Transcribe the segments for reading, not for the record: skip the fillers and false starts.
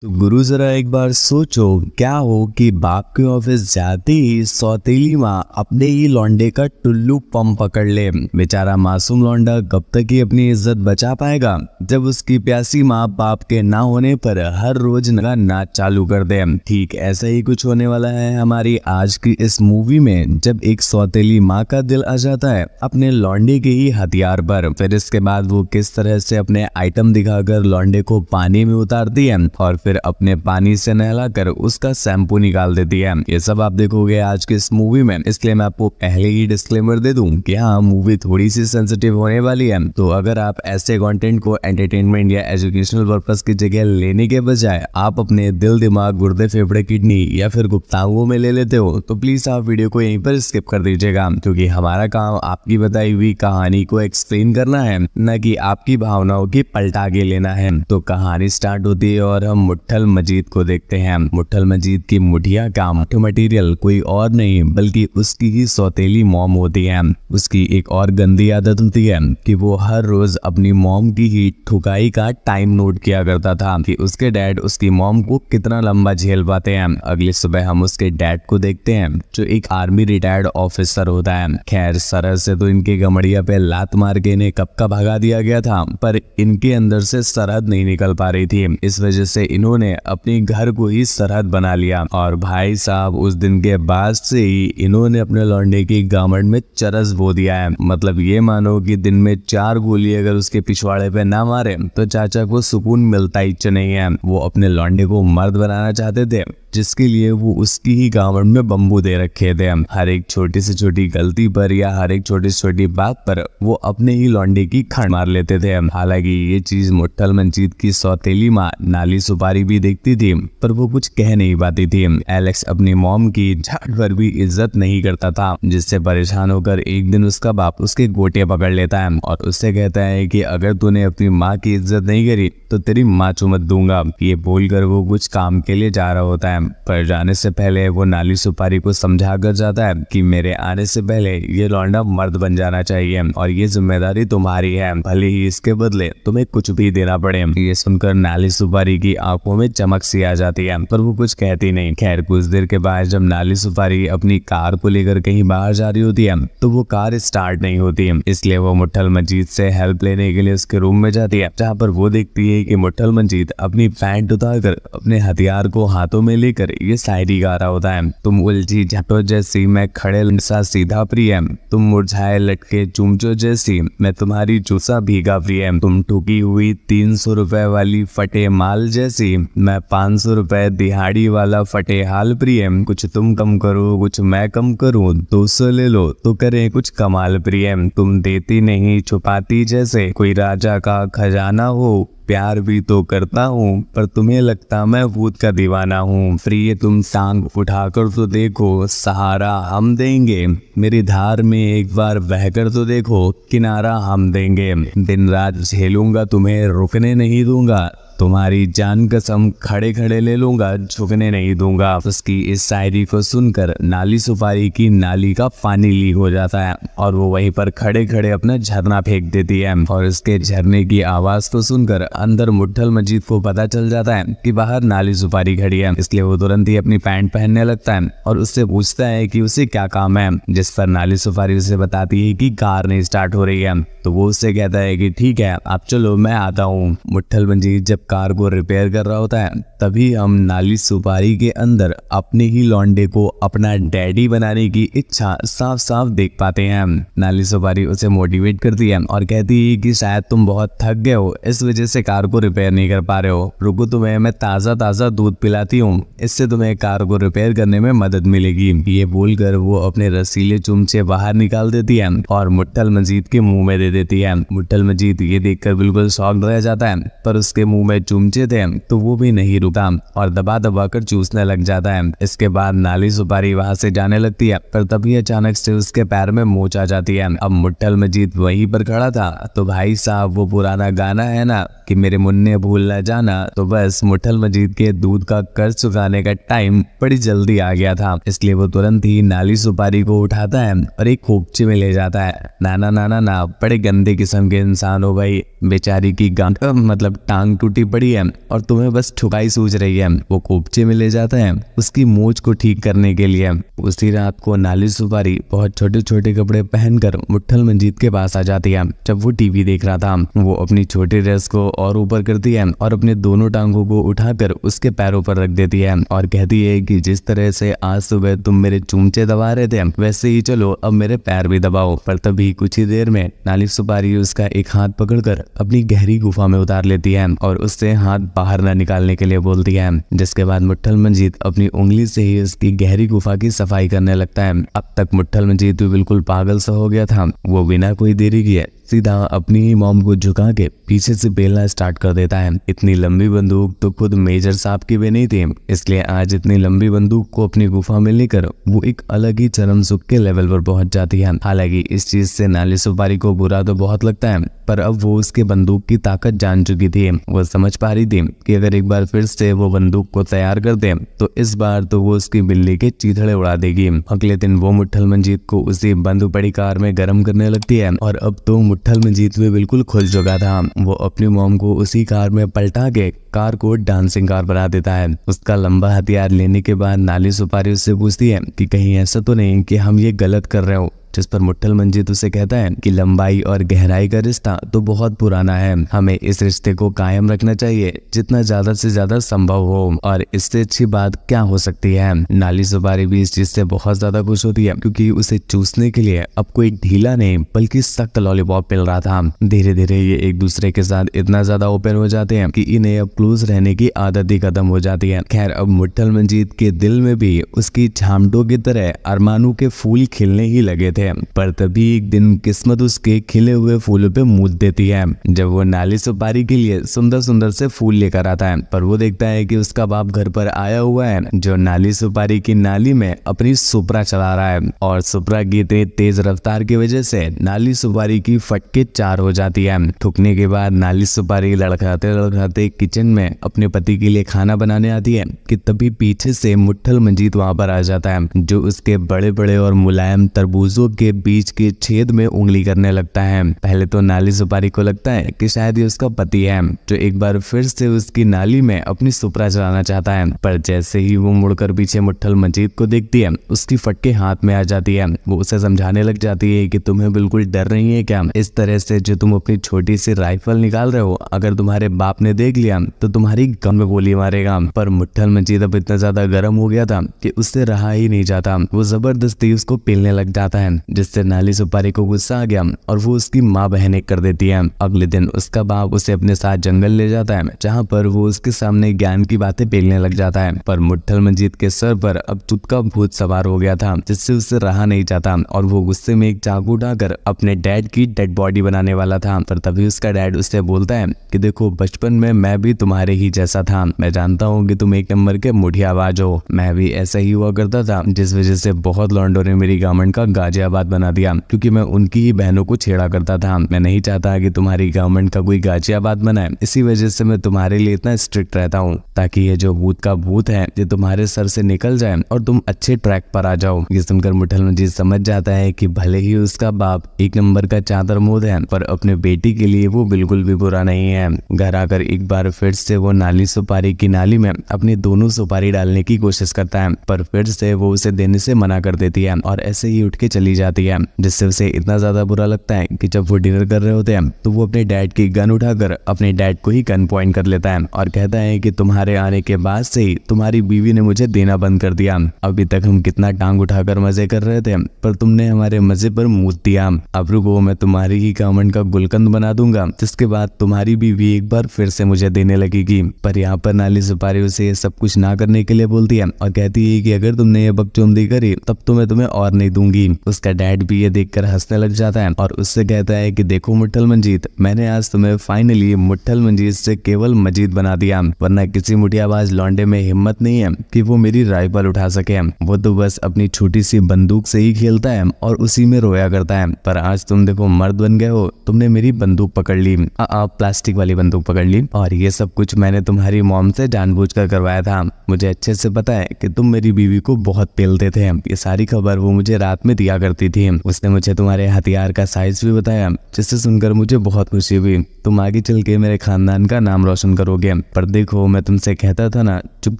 तो गुरु जरा एक बार सोचो, क्या हो कि बाप के ऑफिस जाते ही सौतेली माँ अपने ही लौंडे का टुल्लू पंप पकड़ ले। बेचारा मासूम लौंडा कब तक ही अपनी इज्जत बचा पाएगा जब उसकी प्यासी माँ बाप के ना होने पर हर रोज नया नाच चालू कर दे। ठीक ऐसा ही कुछ होने वाला है हमारी आज की इस मूवी में, जब एक सौतेली माँ का दिल आ जाता है अपने लौंडे के ही हथियार पर। फिर इसके बाद वो किस तरह से अपने आइटम दिखाकर लौंडे को पानी में उतारती है और फिर अपने पानी से नहलाकर उसका शैम्पू निकाल देती है। ये सब आप देखोगे आज के इस मूवी में, इसलिए मैं आपको पहले ही डिस्क्लेमर दे दूं कि हाँ, मूवी थोड़ी सी सेंसिटिव होने वाली है। तो अगर आप ऐसे कंटेंट को एंटरटेनमेंट या एजुकेशनल पर्पस की जगह लेने के बजाय आप अपने दिल, दिमाग, गुर्दे, फेफड़े, किडनी या फिर गुप्तांगों में ले लेते हो तो प्लीज आप वीडियो को यहीं पर स्किप कर दीजिएगा, क्योंकि हमारा काम आपकी बताई हुई कहानी को एक्सप्लेन करना है, न कि आपकी भावनाओं की पलटा के लेना है। तो कहानी स्टार्ट होती है और हम मुट्ठल मजीद को देखते हैं। मुट्ठल मजीद की मुठिया का मटेरियल कोई और नहीं बल्कि उसकी ही सौतेली मॉम होती है। उसकी एक और गंदी आदत होती है कि वो हर रोज अपनी मॉम की ही ठुकाई का टाइम नोट किया करता था कि उसके डैड उसकी मॉम को कितना लंबा झेल पाते हैं। अगली सुबह हम उसके डैड को देखते हैं जो एक आर्मी रिटायर्ड ऑफिसर होता है। खैर, सरहद से तो इनके गमड़िया पे लात मार के इन्हें कब का भगा दिया गया था, पर इनके अंदर से सरहद नहीं निकल पा रही थी। इस वजह से इन्होंने अपने घर को ही सरहद बना लिया और भाई साहब उस दिन के बाद से ही इन्होंने अपने लौंडे की गामड़ में चरस बो दिया है। मतलब ये मानो कि दिन में 4 गोली अगर उसके पिछवाड़े पे ना मारे तो चाचा को सुकून मिलता ही नहीं है। वो अपने लौंडे को मर्द बनाना चाहते थे, जिसके लिए वो उसकी ही गामड़ में बम्बू दे रखे थे। हर एक छोटी से छोटी गलती पर या हर एक छोटी से छोटी बात पर वो अपने ही लौंडे की खंड मार लेते थे। हालांकि ये चीज मुट्ठल मंजीत की सौतेली माँ नाली सुपारी भी देखती थी, पर वो कुछ कह नहीं पाती थी। एलेक्स अपनी मॉम की झाड़ पर भी इज्जत नहीं करता था, जिससे परेशान होकर एक दिन उसका बाप उसके गोटे पकड़ लेता है और उससे कहता है कि अगर तूने अपनी माँ की इज्जत नहीं करी तो तेरी माँ चुमत दूंगा। ये बोलकर वो कुछ काम के लिए जा रहा होता है, पर जाने से पहले वो नाली सुपारी को समझा कर जाता है कि मेरे आने से पहले ये लौंडा मर्द बन जाना चाहिए और ये जिम्मेदारी तुम्हारी है, भले ही इसके बदले तुम्हें कुछ भी देना पड़े। ये सुनकर नाली सुपारी की आंखों में चमक सी आ जाती है, पर वो कुछ कहती नहीं। खैर, कुछ देर के बाद जब नाली सुपारी अपनी कार को लेकर कहीं बाहर जा रही होती है तो वो कार स्टार्ट नहीं होती, इसलिए वो मुट्ठल मंजीत से हेल्प लेने के लिए उसके रूम में जाती है, जहाँ पर वो देखती है कि मुट्ठल मंजीत अपनी पैंट उतारकर अपने हथियार को हाथों में लेकर ये शायरी गा रहा होता है। तुम उलझी झटो जैसी, मैं खड़े सा सीधा प्रिय, तुम मुरझाए लटके चुमचो जैसी, मैं तुम्हारी चूसा भीगा प्रिय, तुम ठुकी हुई 300 रुपए वाली फटे माल जैसी, मैं 500 रुपए दिहाड़ी वाला फटे हाल प्रिय, कुछ तुम कम करो कुछ मैं कम करूं, 200 ले लो तो करें कुछ कमाल प्रिय, तुम देती नहीं छुपाती जैसे कोई राजा का खजाना हो, प्यार भी तो करता हूँ पर तुम्हें लगता मैं भूत का दीवाना हूँ, प्रिय तुम टांग उठाकर तो देखो सहारा हम देंगे, मेरी धार में एक बार बहकर तो देखो किनारा हम देंगे, दिन रात झेलूंगा तुम्हें रुकने नहीं दूंगा, तुम्हारी जान कसम खड़े खड़े ले लूंगा झुकने नहीं दूंगा। उसकी इस शायरी को सुनकर नाली सुपारी की नाली का पानी लीक हो जाता है और वो वहीं पर खड़े खड़े अपना झरना फेंक देती है और उसके झरने की आवाज को सुनकर अंदर मुट्ठल मजीद को पता चल जाता है कि बाहर नाली सुपारी खड़ी है, इसलिए वो तुरंत ही अपनी पैंट पहनने लगता है और उससे पूछता है कि उसे क्या काम है, जिस पर नाली सुपारी उसे बताती है कि कार नहीं स्टार्ट हो रही है। तो वो उससे कहता है कि ठीक है आप चलो मैं आता हूँ। मुट्ठल मंजीत जब कार को रिपेयर कर रहा होता है तभी हम नाली सुपारी के अंदर अपने ही लौंडे को अपना डैडी बनाने की इच्छा साफ साफ देख पाते हैं। नाली सुपारी उसे मोटिवेट करती है और कहती है कि शायद तुम बहुत थक गए हो, इस वजह से कार को रिपेयर नहीं कर पा रहे हो, रुको तुम्हें मैं ताज़ा ताज़ा दूध पिलाती हूँ, इससे तुम्हें कार को रिपेयर करने में मदद मिलेगी। ये बोलकर वो अपने रसीले चुमचे बाहर निकाल देती है और मुट्ठल मजीद के मुंह में दे देती है। मुट्ठल मजीद ये देखकर बिल्कुल शॉक्ड रह जाता है, पर उसके मुंह में चुमचे थे तो वो भी नहीं रुका और दबा दबा कर चूसने लग जाता है। इसके बाद नाली सुपारी वहां से जाने लगती है, पर तभी अचानक से उसके पैर में मोच आ जाती है। अब मुट्ठल मजीद वहीं पर खड़ा था तो भाई साहब वो पुराना गाना है ना कि मेरे मुन्ने भूल न जाना, तो बस मुट्ठल मजीद के दूध का कर्ज चुकाने का टाइम बड़ी जल्दी आ गया था, इसलिए वो तुरंत ही नाली सुपारी को उठाता है और एक खोपचे में ले जाता है। नाना नाना ना, बड़े गंदे किस्म के इंसान हो भाई, बेचारी की मतलब टांग टूटी पड़ी है और तुम्हें बस ठुकाई सूझ रही है। वो कोपचे में ले जाता है उसकी मोच को ठीक करने के लिए। उसी रात को नाली सुपारी बहुत छोटे छोटे कपड़े पहनकर मुट्ठल मंजीत के पास आ जाती है। जब वो टीवी देख रहा था वो अपनी छोटी ड्रेस को और ऊपर करती है और अपने दोनों टांगों को उठाकर उसके पैरों पर रख देती है और कहती है कि जिस तरह से आज सुबह तुम मेरे चूंचे दबा रहे थे वैसे ही चलो अब मेरे पैर भी दबाओ। पर तभी कुछ ही देर में नाली सुपारी उसका एक हाथ पकड़कर अपनी गहरी गुफा में उतार लेती है और उससे हाथ बाहर न निकालने के लिए बोलती है, जिसके बाद मुट्ठल मंजीत अपनी उंगली से ही उसकी गहरी गुफा की सफाई करने लगता है। अब तक मुट्ठल मंजीत भी बिल्कुल पागल सा हो गया था। वो बिना कोई देरी किए सीधा अपनी ही मॉम को झुका के पीछे से बेलना स्टार्ट कर देता है। इतनी लंबी बंदूक तो खुद मेजर साहब की भी नहीं थी, इसलिए आज इतनी लंबी बंदूक को अपनी गुफा में लेकर वो एक अलग ही चरम सुख के लेवल पर पहुंच जाती है। हालांकि इस चीज से नाली सुपारी को बुरा तो बहुत लगता है, पर अब वो उसके बंदूक की ताकत जान चुकी थी। वो समझ पा रही थी कि अगर एक बार फिर से वो बंदूक को तैयार कर दे तो इस बार तो वो उसकी बिल्ली के चीथड़े उड़ा देगी। अगले दिन वो मुट्ठल मंजीत को उसी बंद पड़ी कार में गर्म करने लगती है और अब तो मुट्ठल मंजीत भी बिल्कुल खुश चुका था। वो अपनी मॉम को उसी कार में पलटा के कार को डांसिंग कार बना देता है। उसका लंबा हथियार लेने के बाद नाली सुपारी उससे पूछती है कि कहीं ऐसा तो नहीं कि हम ये गलत कर रहे हो, जिस पर मुट्ठल मंजीत उसे कहता है कि लंबाई और गहराई का रिश्ता तो बहुत पुराना है, हमें इस रिश्ते को कायम रखना चाहिए जितना ज्यादा से ज्यादा संभव हो, और इससे अच्छी बात क्या हो सकती है। नाली सुपारी भी इस चीज से बहुत ज्यादा खुश होती है क्योंकि उसे चूसने के लिए अब कोई ढीला नहीं बल्कि सख्त लॉलीपॉप मिल रहा था। धीरे धीरे ये एक दूसरे के साथ इतना ज्यादा ओपन हो जाते हैं कि इन्हें अब क्लोज रहने की आदत ही खत्म हो जाती है। खैर अब मुट्ठल मंजीत के दिल में भी उसकी छामटों की तरह अरमानों के फूल खिलने ही लगे थे। पर तभी एक दिन किस्मत उसके खिले हुए फूलों पे मूत देती है। जब वो नाली सुपारी के लिए सुंदर सुंदर से फूल लेकर आता है पर वो देखता है कि उसका बाप घर पर आया हुआ है जो नाली सुपारी की नाली में अपनी सुपरा चला रहा है, और सुपरा की तेज रफ्तार की वजह से नाली सुपारी की फटके चार हो जाती है। थूकने के बाद नाली सुपारी लड़खड़ाते लड़खड़ाते किचन में अपने पति के लिए खाना बनाने आती है कि तभी पीछे से मुट्ठल मंजीत वहां पर आ जाता है जो उसके बड़े बड़े और मुलायम तरबूजों के बीच के छेद में उंगली करने लगता है। पहले तो नाली सुपारी को लगता है कि शायद ये उसका पति है जो एक बार फिर से उसकी नाली में अपनी सुपरा चलाना चाहता है, पर जैसे ही वो मुड़कर पीछे मुट्ठल मंजीत को देखती है उसकी फटके हाथ में आ जाती है। वो उसे समझाने लग जाती है कि तुम्हें बिल्कुल डर नहीं है क्या, इस तरह से जो तुम अपनी छोटी सी राइफल निकाल रहे हो अगर तुम्हारे बाप ने देख लिया तो तुम्हारी गम में गोली मारेगा। पर मुट्ठल मंजीत अब इतना ज्यादा गर्म हो गया था कि उससे रहा ही नहीं जाता। वो जबरदस्ती उसको पेलने लग जाता है जिससे नाली सुपारी को गुस्सा आ गया और वो उसकी माँ बहन कर देती है। अगले दिन उसका बाप उसे अपने साथ जंगल ले जाता है जहाँ पर वो उसके सामने ज्ञान की बातें पेलने लग जाता है। पर मुट्ठल मंजीत के सर पर अब चुत का भूत सवार हो गया था जिससे उससे रहा नहीं जाता और वो गुस्से में एक चाकू उठाकर अपने डैड की डेड बॉडी बनाने वाला था। पर तभी उसका डैड उससे बोलता है कि देखो बचपन में मैं भी तुम्हारे ही जैसा था, मैं जानता हूँ कि तुम एक नंबर के मुठियाबाज हो, मैं भी ऐसा ही हुआ करता था जिस वजह से बहुत लौंडों ने मेरी गवर्नमेंट का गाजियाबाद बना दिया क्योंकि मैं उनकी ही बहनों को छेड़ा करता था। मैं नहीं चाहता कि तुम्हारी गवर्नमेंट का कोई गाजियाबाद बनाए, इसी वजह से मैं तुम्हारे लिए इतना स्ट्रिक्ट रहता हूँ ताकि ये जो भूत का भूत है ये तुम्हारे सर से निकल जाए और तुम अच्छे ट्रैक पर आ जाओ। ये सुनकर मुट्ठल मंजीत समझ जाता है कि भले ही उसका बाप एक नंबर का चादर मोद है पर अपने बेटी के लिए वो बिल्कुल भी बुरा नहीं है। घर आकर एक बार फिर से वो नाली सुपारी की नाली में अपनी दोनों सुपारी डालने की कोशिश करता है पर फिर से वो उसे देने से मना कर देती है और ऐसे ही उठ के चली जाती है, जिससे उसे इतना ज्यादा बुरा लगता है कि जब वो डिनर कर रहे होते हैं तो वो अपने डैड की गन उठाकर अपने डैड को ही गन पॉइंट कर लेता है और कहता है कि तुम्हारे आने के बाद से ही तुम्हारी बीवी ने मुझे देना बंद कर दिया। अभी तक हम कितना टांग उठाकर मजे कर रहे थे पर तुमने हमारे मजे पर मूत दिया। अब रुको, मैं तुम्हारी ही गवर्नमेंट का गुलकंद बना दूंगा जिसके बाद तुम्हारी बीवी एक बार फिर से मुझे देने लगेगी। पर यहाँ पर नाली सुपारी उसे ये सब कुछ ना करने के लिए बोलती है और कहती है कि अगर तुमने ये बकचोदी करी तब तो मैं तुम्हें और नहीं दूंगी। उसका डैड भी ये देखकर हंसने लग जाता है और उससे कहता है कि देखो मुट्ठल मंजीत, मैंने आज तुम्हें फाइनली मुट्ठल मंजीत से केवल मजीद बना दिया, वरना किसी मुठियाबाज लौंडे में हिम्मत नहीं है कि वो मेरी राइफल उठा सके। वो तो बस अपनी छोटी सी बंदूक से ही खेलता है और उसी में रोया करता है। पर आज तुम देखो मर्द बन गए हो, तुमने मेरी बंदूक पकड़ ली, प्लास्टिक वाली बंदूक पकड़ ली, और ये सब कुछ मैंने तुम्हारी मॉम से जानबूझकर करवाया था। मुझे अच्छे से पता है कि तुम मेरी बीवी को बहुत पेलते थे, ये सारी खबर वो मुझे रात में दिया करती करती थी। उसने मुझे तुम्हारे हथियार का साइज भी बताया, जिससे सुनकर मुझे बहुत खुशी हुई। तुम आगे चल के मेरे खानदान का नाम रोशन करोगे। पर देखो, मैं तुमसे कहता था ना, चुप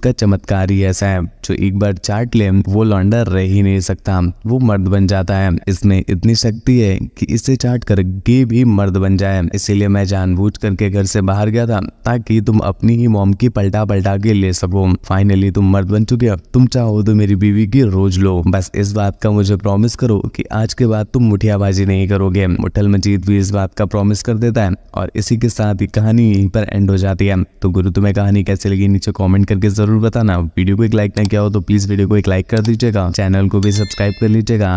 का चमत्कार ही ऐसा है, जो एक बार चाट ले वो लौंडा रह ही नहीं सकता, वो मर्द बन जाता है। इसमें इतनी शक्ति है कि इसे चाट कर गे भी मर्द बन जाए। इसीलिए मैं जानबूझ करके घर से बाहर गया था, ताकि तुम अपनी ही मॉम की पलटा पलटा के ले सको। फाइनली तुम मर्द बन चुके हो, तुम चाहो तो मेरी बीवी की रोज लो। बस इस बात का मुझे प्रॉमिस करो कि आज के बाद तुम मुठियाबाजी नहीं करोगे। मुठल मजीद भी इस बात का प्रॉमिस कर देता है और इसी के साथ ही कहानी यहीं पर एंड हो जाती है। तो गुरु, तुम्हें कहानी कैसी लगी नीचे कमेंट करके जरूर बताना। वीडियो को एक लाइक ना किया हो तो प्लीज वीडियो को एक लाइक कर दीजिएगा, चैनल को भी सब्सक्राइब कर लीजिएगा।